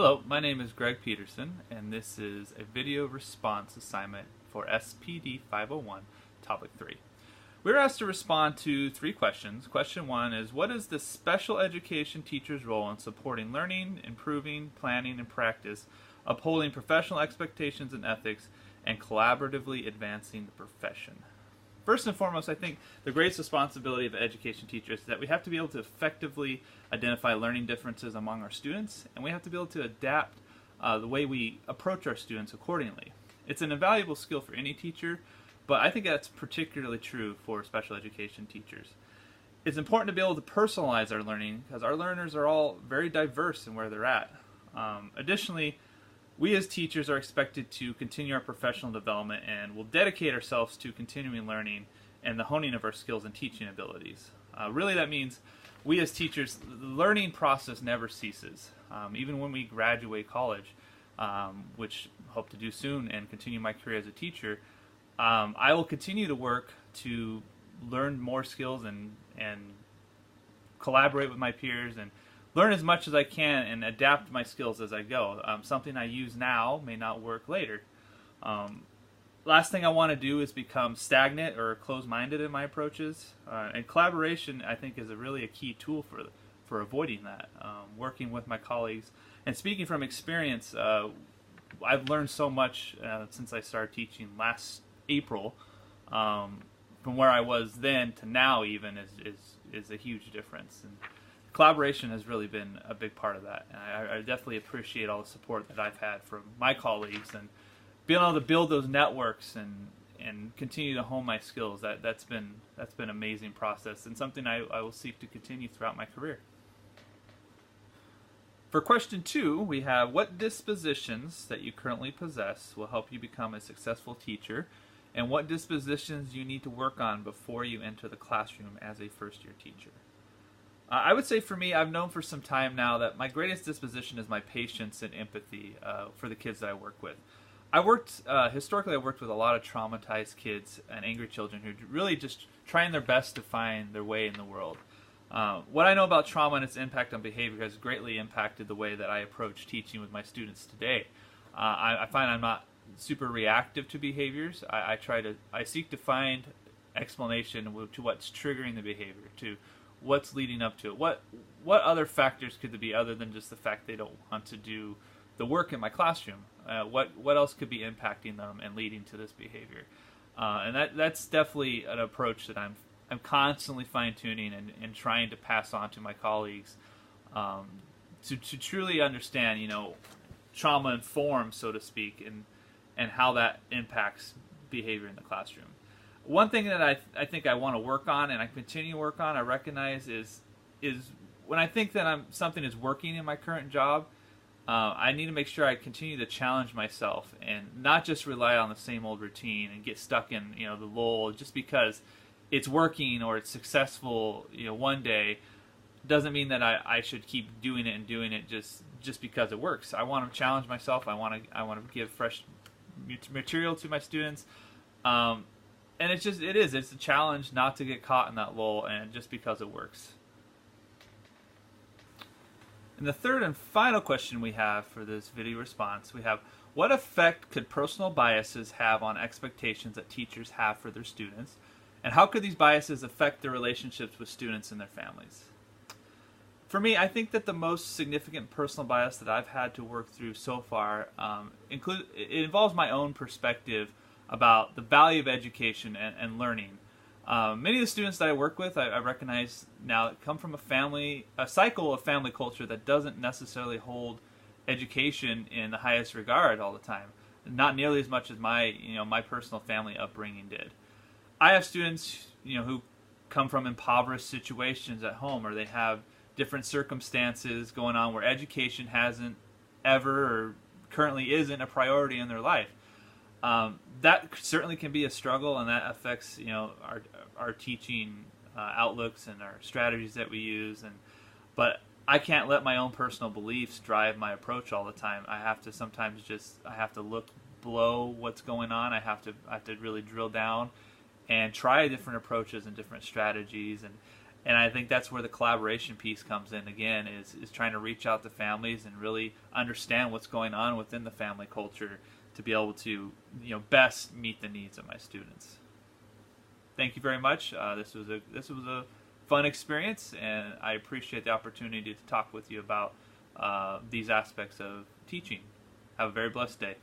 Hello, my name is Greg Peterson, and this is a video response assignment for SPD 501, Topic 3. We were asked to respond to 3 questions. Question 1 is, what is the special education teacher's role in supporting learning, improving, planning, and practice, upholding professional expectations and ethics, and collaboratively advancing the profession? First and foremost, I think the greatest responsibility of education teachers is that we have to be able to effectively identify learning differences among our students, and we have to be able to adapt the way we approach our students accordingly. It's an invaluable skill for any teacher, but I think that's particularly true for special education teachers. It's important to be able to personalize our learning because our learners are all very diverse in where they're at. Additionally, we as teachers are expected to continue our professional development and will dedicate ourselves to continuing learning and the honing of our skills and teaching abilities. Really, that means we as teachers, the learning process never ceases. Even when we graduate college, which I hope to do soon and continue my career as a teacher, I will continue to work to learn more skills and collaborate with my peers and learn as much as I can and adapt my skills as I go. Something I use now may not work later. Last thing I want to do is become stagnant or closed-minded in my approaches. And collaboration, I think, is really a key tool for avoiding that. Working with my colleagues and speaking from experience, I've learned so much since I started teaching last April. From where I was then to now, even is a huge difference. And collaboration has really been a big part of that. And I definitely appreciate all the support that I've had from my colleagues and being able to build those networks and continue to hone my skills. That's been an amazing process and something I will seek to continue throughout my career. For question 2, we have, what dispositions that you currently possess will help you become a successful teacher, and what dispositions you need to work on before you enter the classroom as a first-year teacher? I would say for me, I've known for some time now that my greatest disposition is my patience and empathy for the kids that I work with. Historically I worked with a lot of traumatized kids and angry children who really just trying their best to find their way in the world. What I know about trauma and its impact on behavior has greatly impacted the way that I approach teaching with my students today. I find I'm not super reactive to behaviors. I seek to find explanation to what's triggering the behavior, to what's leading up to it. What other factors could there be other than just the fact they don't want to do the work in my classroom? What else could be impacting them and leading to this behavior? And that's definitely an approach that I'm constantly fine-tuning and trying to pass on to my colleagues to truly understand, trauma informed, so to speak, and how that impacts behavior in the classroom. One thing that I think I want to work on and I continue to work on, I recognize is when I think that something is working in my current job, I need to make sure I continue to challenge myself and not just rely on the same old routine and get stuck in the lull just because it's working or it's successful one day doesn't mean that I should keep doing it just because it works. I want to challenge myself. I want to give fresh material to my students. And it's a challenge not to get caught in that lull and just because it works. And the third and final question we have for this video response, we have, what effect could personal biases have on expectations that teachers have for their students? And how could these biases affect their relationships with students and their families? For me, I think that the most significant personal bias that I've had to work through so far it involves my own perspective about the value of education and learning. Many of the students that I work with, I recognize now, come from a cycle of family culture that doesn't necessarily hold education in the highest regard all the time. Not nearly as much as my personal family upbringing did. I have students, who come from impoverished situations at home, or they have different circumstances going on where education hasn't ever or currently isn't a priority in their life. That certainly can be a struggle, and that affects our teaching outlooks and our strategies that we use. But I can't let my own personal beliefs drive my approach all the time. I have to sometimes look below what's going on. I have to really drill down and try different approaches and different strategies And I think that's where the collaboration piece comes in again, is trying to reach out to families and really understand what's going on within the family culture to be able to, best meet the needs of my students. Thank you very much. This was a fun experience, and I appreciate the opportunity to talk with you about these aspects of teaching. Have a very blessed day.